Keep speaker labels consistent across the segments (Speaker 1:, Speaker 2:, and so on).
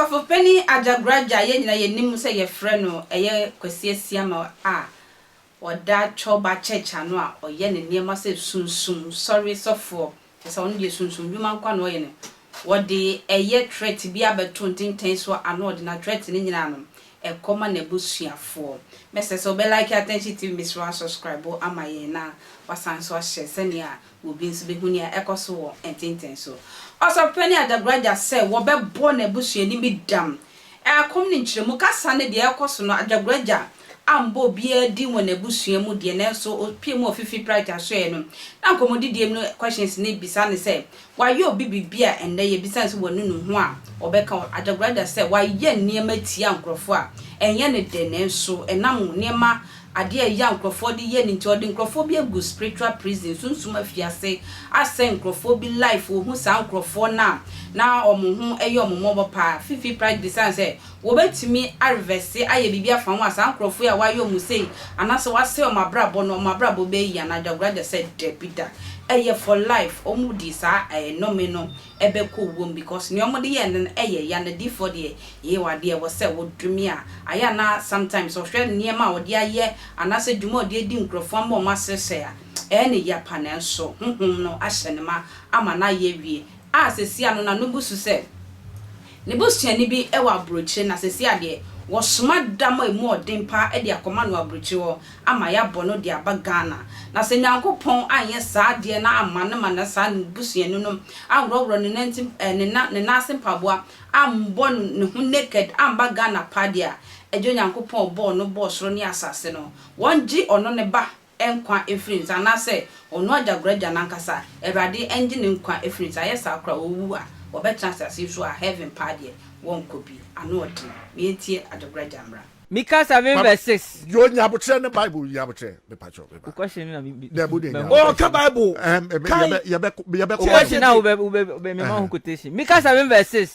Speaker 1: for penny Ajagurajah ye na ye nim say ye friend no eye kwesi asiama or that choba church anu a oye ne niema say sunsun sorry so for so on dey sunsun dwuma kwa no ye ne what the eye threat bi abeto ntinten so anu de na threat ni nyina no e koma na busuafo message so be like attention tv miss one subscribe o amaye na wasan so share senia obi nso be huni a ekoso wo ntinten so also penny Ajagurajah say wo be born na busuani bi dam akom ni nkyeremu kasa ne de ekoso no Ajagurajah ambo bia di won na busuamu de na so opie mu ofifi pride aso e no na komodi die no questions ne bisa ne say why you bibia ende ye bisa so wonu no ho a obeka Ajagurajah say why ye niema tia nkrofo a enye ne de ne so enam niema ade ya nkrofo de ye ni nti ode nkrofo bi egu spiritual prison sunsun afiase asen nkrofo bi life ohu sa nkrofo na omo hu eye omo mo pa fifi pride bisa say wo betimi arvese aye bibia fa ho asa nkrofo ya wayo mu sei anase wase omabrabo no omabrabo be ya na Ajagurajah said debida eye for life omu di sa no me no ebe ko wom because ni omo de ye no eye ya na di for de ye wade e wo se wo dwumi a aya na sometimes o hwe niema wo de aye anase dwuma de di nkrofo ambo masese a ne ya panenso no ahyenema ama na ye wie asesi ano na no busu se ne busuani bi e wa broche na sesi ade wo soma dama emu odempa e de akoma no abroche wo ama ya bono de abagana na se nyankopon anye saa de na amane mana saa busuani no awrowro ne nantim ne nasim paboa ambo ne hu naked ambagana padia ejo nyankopon bo no bo soro ne asase no wonji ono ne ba enkwa efrins anase ono Ajagurajah nankasa erade engine nkwa efrins ayesa akra owu a obetra sase so a heaven padie won kobi anodi me tie Ajagurajah mra
Speaker 2: Mika 7 verse 6
Speaker 3: yo nyabotre ne Bible nyabotre me pacho me
Speaker 2: question na me
Speaker 3: oh ka Bible ye be
Speaker 2: question na be me ma quotation Mika 7 verse 6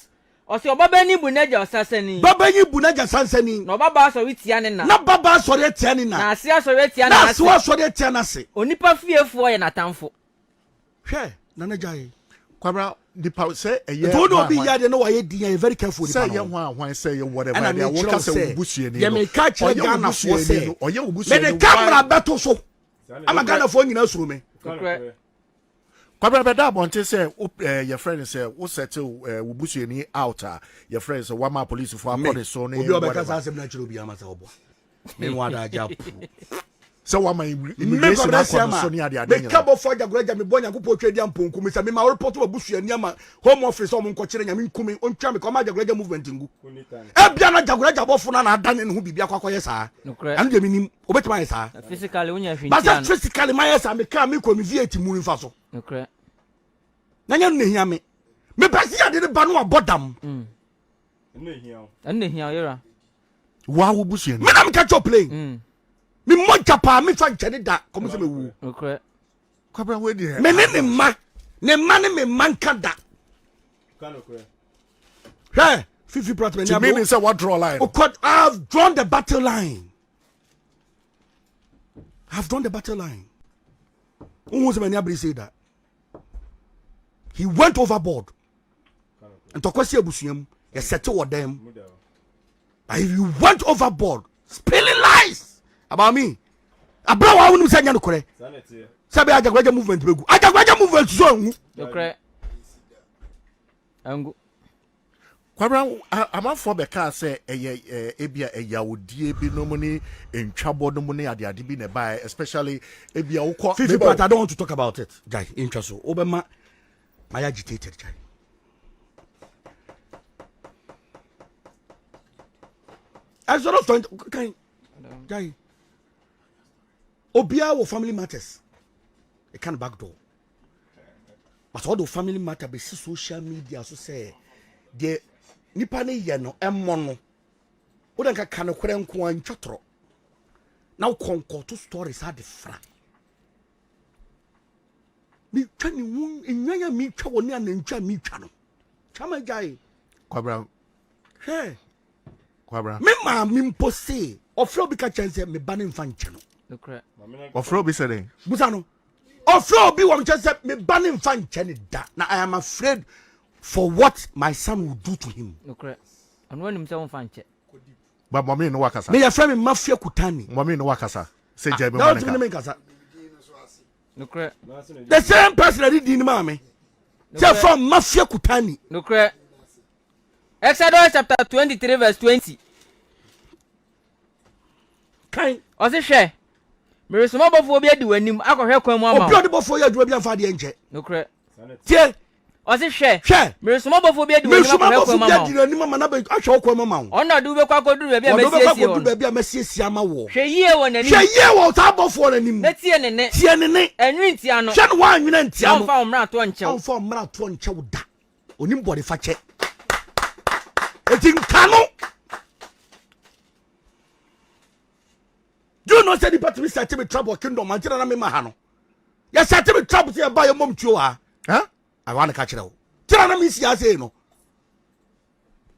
Speaker 2: Osi obabani bunaja osasani
Speaker 4: babani bunaja sansani
Speaker 2: na obaba so wetia ne
Speaker 4: na baba so retia ne na
Speaker 2: ase so wetia na
Speaker 4: ase so retia na se
Speaker 2: onipa fiefo ye natamfo
Speaker 4: hwe na najai
Speaker 3: kwabra the power say eye
Speaker 4: to no be yade no waye din you very careful
Speaker 3: say ye hwan say ye whatever they wo ka say obusuani
Speaker 4: ye me ka kire Ghana fo say
Speaker 3: oye obusuani
Speaker 4: me de camera beto so ama Ghana fo nyina suru me
Speaker 3: kwabra be da bonte say your friend say wo settle obusuani out your friend say wa ma police for akọ so no
Speaker 4: obi obeka sa asem na kire obi amasa obo me wada ja
Speaker 3: so wa ma immigration akọ so ni ade ade
Speaker 4: me kabo for Ajagurajah me bonya ko potwe dia mponku me say me ma report obusuani ama home office o mo nko kire nya me nkumi on twa me ko ma Ajagurajah movement ngu e bia na Ajagurajah bofo na adane ne ho bibia kwakoye saa anu de minim obetima ye saa
Speaker 2: physically unya hwintia
Speaker 4: but physically my yes me ka me ko me vieti mu nfa so
Speaker 2: okay
Speaker 4: na nya no hia me pesi ade ne ba no abodam
Speaker 2: enne hia yera
Speaker 3: wa wo busuani
Speaker 4: me na me catch up plane me moja pa me fa nchene da komo se me wu
Speaker 2: okay
Speaker 3: kwabra we di
Speaker 4: me ne ma ne me manka da hey fifi prat me
Speaker 3: nya me say what draw line
Speaker 4: oh God, I've drawn the battle line who was me nya say that he went overboard and to kwesi abusuam you settle with them but if you went overboard spilling lies about me abra wa wonu sanya no kore sabe Ajagurajah movement begu Ajagurajah movement so hu
Speaker 2: okay angu
Speaker 3: kwabra amafo be ka say ebia eyawodie bi no muni entwabo no muni ade bi na buy especially ebia wukọ
Speaker 4: Fifi, but I don't want to talk about it guy interest so obema my agitated guy I sort of kind guy obia wo family matters it can back door but all the family matter be social media so say the nipa ne ye no emmo no wo dan ka kan kwere nko an twotro na konko to stories are different mi twani won enwanya mi twa woni anantwa mi twa no chama guy
Speaker 3: kwabra
Speaker 4: hey
Speaker 3: kwabra
Speaker 4: me ma mi mpose ofro bi ka chance me ba ne mfa nche no
Speaker 2: okay
Speaker 3: ofro bi say
Speaker 4: busa no ofro bi wo chance me ba ne mfa nche ne da na I am afraid for what my son will do to him
Speaker 2: okay ɔno anim sɛ womfa nkyɛ
Speaker 3: But mommy no wakasa.
Speaker 4: Me your friend me mafia kutani.
Speaker 3: Mommy no wakasa. Say Jebe
Speaker 4: Now to
Speaker 3: Monica.
Speaker 4: me kasa.
Speaker 2: nokora
Speaker 4: The same person that did in mame. Say from mafia kutani.
Speaker 2: nokora Exodus chapter 23 verse 20
Speaker 4: Kind.
Speaker 2: ɔse hwɛ meresoma bɔfoɔ bi adi w'anim akɔhwɛ kwan mu ama
Speaker 4: Obi odi bofo ya duro bi amfa de enche.
Speaker 2: nokora
Speaker 4: Tie.
Speaker 2: ɔse hwɛ
Speaker 4: Hwɛ.
Speaker 2: meresoma bɔfoɔ bi adi
Speaker 4: Me
Speaker 2: w'anim
Speaker 4: suma
Speaker 2: akɔhwɛ
Speaker 4: bofo
Speaker 2: kwan mu
Speaker 4: bi
Speaker 2: ama
Speaker 4: adi anim ama na be ahwe okwa mama wo.
Speaker 2: ɔno ade wobɛkɔ akɔduru baabi a
Speaker 4: Odo be
Speaker 2: masiesie
Speaker 4: kwa
Speaker 2: hɔ no
Speaker 4: baabi a masiesie ama wo.
Speaker 2: hwɛ yie wɔ n'anim
Speaker 4: Hwɛ ye wo ta bofo na nim.
Speaker 2: na tie ne ne
Speaker 4: Tie ne ne.
Speaker 2: ɛnwe ntia no
Speaker 4: Hwɛ no wa nwena ntia no.
Speaker 2: ɔmfa wo mmara to nkyɛw
Speaker 4: Amfa mmara to nche wo da. Onim body fa che. Eti nka no. You know say the part we set me trouble kingdom and na me ma ha no. Ya set me trouble say buy your mom tuo ha.
Speaker 3: Huh?
Speaker 4: I want to catch it. Tira na me si ase no.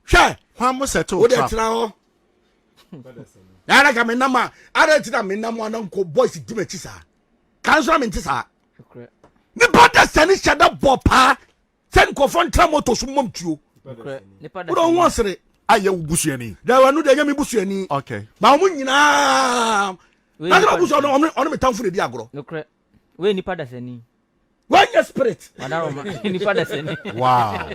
Speaker 4: Hwɛ.
Speaker 3: Why must settle
Speaker 4: Wo de
Speaker 3: trap?
Speaker 4: tira ho. Ya na ka me nam a, ara tira me nam a na nko boys di me chi sa. Kan so na me nti sa.
Speaker 2: nokora
Speaker 4: Ni bada sani shada bo pa. Sen ko fon tra moto so mom tuo.
Speaker 2: nokora nipa da
Speaker 4: Wo don won sere.
Speaker 3: Aye ubusuani.
Speaker 4: Da wa nu de nyame busuani.
Speaker 3: Okay.
Speaker 4: Ba mo nyina. Na ka busu ono me tamfo de di agoro.
Speaker 2: nokora we nipa da sani
Speaker 4: When your spirit.
Speaker 2: madaroma nipa da sani
Speaker 3: Wow.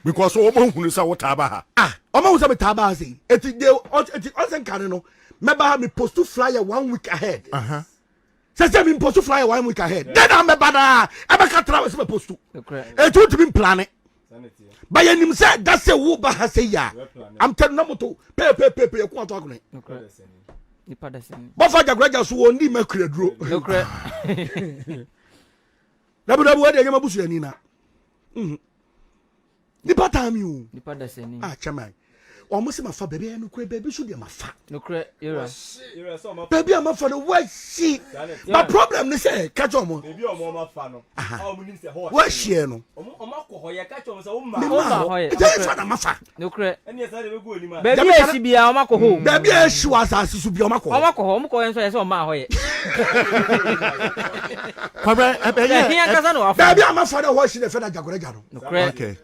Speaker 3: Because woman who is what aba.
Speaker 4: Ah, Oma who say me taba say. Eti onsen kan no. Meba ha me post to flyer 1 week ahead.
Speaker 3: Uh-huh.
Speaker 4: Say me post to flyer 1 week ahead. Then I meba da. Eba ka tra we post to.
Speaker 2: nokora
Speaker 4: Etu to be plan it. Ba yanim say that say wo ba ha say ya. I'm telling no moto. Pe you ko ato akune.
Speaker 2: nokora nipa da sani
Speaker 4: Bo fa Ajagurajah so oni makura duro.
Speaker 2: nokora
Speaker 4: Dabu we de nyama busuani na. Nipa time you.
Speaker 2: nipa da sani
Speaker 4: Ah chairman. Omo se mafa bebe enu kure bebe so de mafa.
Speaker 2: nokora era
Speaker 4: Baby I'm for the what she. But problem ni say catch omo.
Speaker 5: Baby omo ma fa no. Ah omo nim say ho.
Speaker 4: What share no.
Speaker 5: Omo akọ ho ye catch omo say o ma.
Speaker 4: Me
Speaker 2: ma
Speaker 4: ma
Speaker 2: ho ye.
Speaker 4: ho. Ije fa na mafa.
Speaker 2: nokora
Speaker 5: Eni esa de be go ni ma.
Speaker 2: baabi a esi bia ɔma kɔ hɔ
Speaker 4: Baby e shi wa asase so bi o makọ.
Speaker 2: ɔma kɔ hɔ ɔmo kɔ nso yɛ sɛ ɔma hɔ yɛ
Speaker 3: Kwabra,
Speaker 2: ɛhia kasa na wafa
Speaker 4: Baby I'm for the what she the fe Ajagurajah no.
Speaker 2: nokora
Speaker 3: Okay.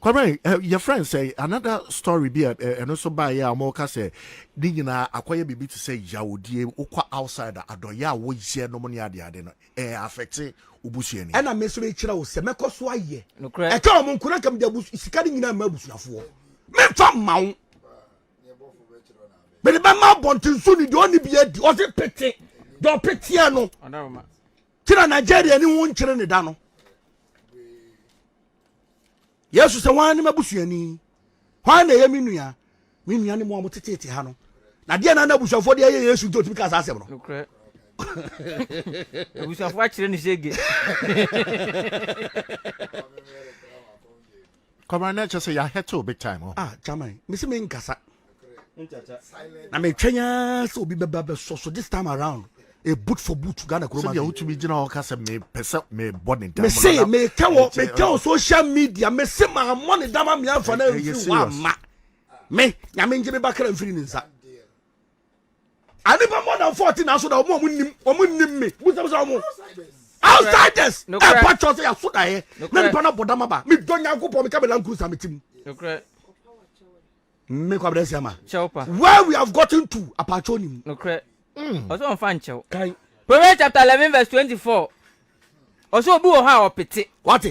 Speaker 3: Kwabra, your friend say another story be and also by ya moka say di nyina akoye bibi to say yawodie ukwa outside adoya wo ye no money ade no affect ubusuani.
Speaker 4: And I me so be kira wo se mekoso aye.
Speaker 2: nokora
Speaker 4: E ka omo nkuna kam de abusu sika ni nyina ma abusuafo. Me fa ma wo. Be ba ma bontin so ni de oni bi adi o se pete. Do pete no.
Speaker 2: madaroma
Speaker 4: Kira Nigeria ni won kire ne da no. Yesu se wan ni mabusuani. Hwan na ye minua. Minua ni mo amotete ha no. Na de na abusuafo de ye Yesu to timi ka sa asem no.
Speaker 2: nokora ebusafo akyerɛ ne hyege
Speaker 3: Kwabra na just say ya heto big time. Oh.
Speaker 4: Ah, chairman, me se me nkasa.
Speaker 5: Nchacha.
Speaker 4: Na me twenya so obi beba be so this time around. A boot for boot Ghana
Speaker 3: So
Speaker 4: Kuroma.
Speaker 3: ya utumi gina o kasa me pesa me born in
Speaker 4: Me say me ka social media me say ma money dama me amfa na mfi wa ma. Me nya me ngibe bakara mfiri ni nsa. Ani ba more than 14 na so da omo nim me. Busa omo. Outsiders. E pa cho say aso da ye. Na nipa na bodama ba. Me donya akopɔ me ka be lan cruise ametim.
Speaker 2: nokora
Speaker 4: Me kwa bless ama.
Speaker 2: kyɛw
Speaker 4: Where we have gotten to apacho nim.
Speaker 2: nokora ɔsɛ ɔmfa nkyɛw
Speaker 4: Kai.
Speaker 2: Proverbs chapter 11 verse 24 ɔsɛ obi wɔ hɔ a ɔpete
Speaker 4: What?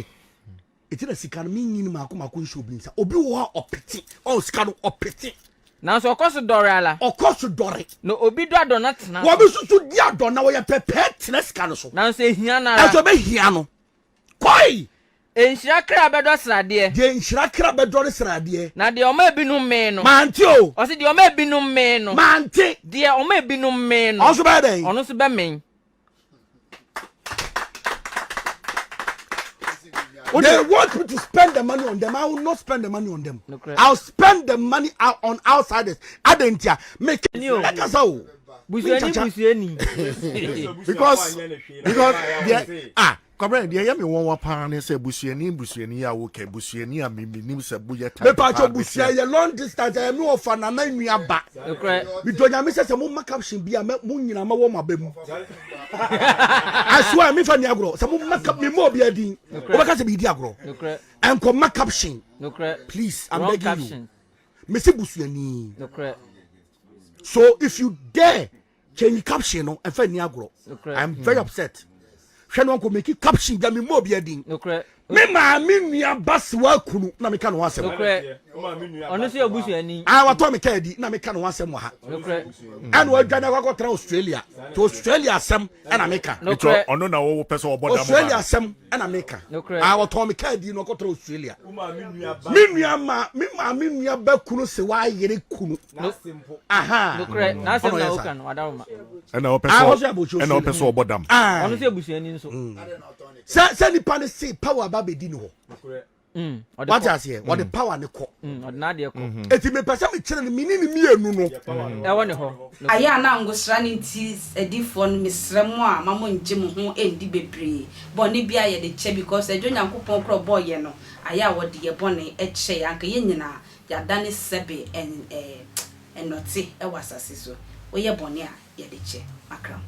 Speaker 4: Eti na sika no me nyini mako nso obi nsa. Obi wo ha opete. O sika no opete.
Speaker 2: nanso ɔkɔ so dɔre ala
Speaker 4: Okoso dore.
Speaker 2: na obi dɔ adɔ na tena
Speaker 4: Wo bi susu di adon na wo ye pepe tena sika no so.
Speaker 2: nanso ehia na ara
Speaker 4: Eso be hia no. Koi.
Speaker 2: enhyira kra bɛdɔ sradeɛ
Speaker 4: De nhyira kra be dore srade.
Speaker 2: na deɛ ɔma ebinom mee no
Speaker 4: Manti o.
Speaker 2: ɔsɛ deɛ ɔma ebinom mee no
Speaker 4: Manti.
Speaker 2: deɛ ɔma ebinom mee no
Speaker 4: Also be den.
Speaker 2: ɔno so bɛmen
Speaker 4: They want me to spend the money on them. I will not spend the money on them.
Speaker 2: No, correct.
Speaker 4: I'll spend the money on outsiders. Adentia. Make it like us all.
Speaker 2: busuani
Speaker 3: because Kwabra de ya me won wa pa ne se busuani ya wo ke busuani a me nim se bu ye ta
Speaker 4: me pa cho busia ye long distance e me ofa na na nua ba mi to nya me se mo ma caption bia me mo nyina ma wo ma ba mu aswa me fa ni agro se mo ma cap me mo bia din o ba ka se bi di agro enko ma caption please I'm begging you me se busuani so if you dare change caption no e fa ni agro I'm very upset hwe no ko make caption bia me mo bia din me ma me nua baswa kunu na me ka no asem
Speaker 2: ono se obusuani
Speaker 4: wa to me ka di na me ka no asem ha and we dwana kwa tra Australia to Australia asem na me ka
Speaker 3: ono na wo pese oboda mo
Speaker 4: Australia asem na me ka wa to me ka di no kwa tra Australia me nua ba kunu se wa yere kunu aha
Speaker 2: na asem na oka no wadawma
Speaker 3: na o pese oboda mo
Speaker 2: ono se obusuani nso
Speaker 4: sa ni pa ne se power ba be di no what I say what the power ne ko
Speaker 2: na de ko
Speaker 4: eti me pesa me kire ni minini mienu no
Speaker 2: e woni ho
Speaker 1: aya na ngosra ni nti edifo no mesrem a mamo nje mo ho endi bebre boni bia ye de che because ejo nyankopon kro boye no aya wode ye boni e che anka ye nyina ya dane sebe enoti e wasase so wo ye boni a ye de che akram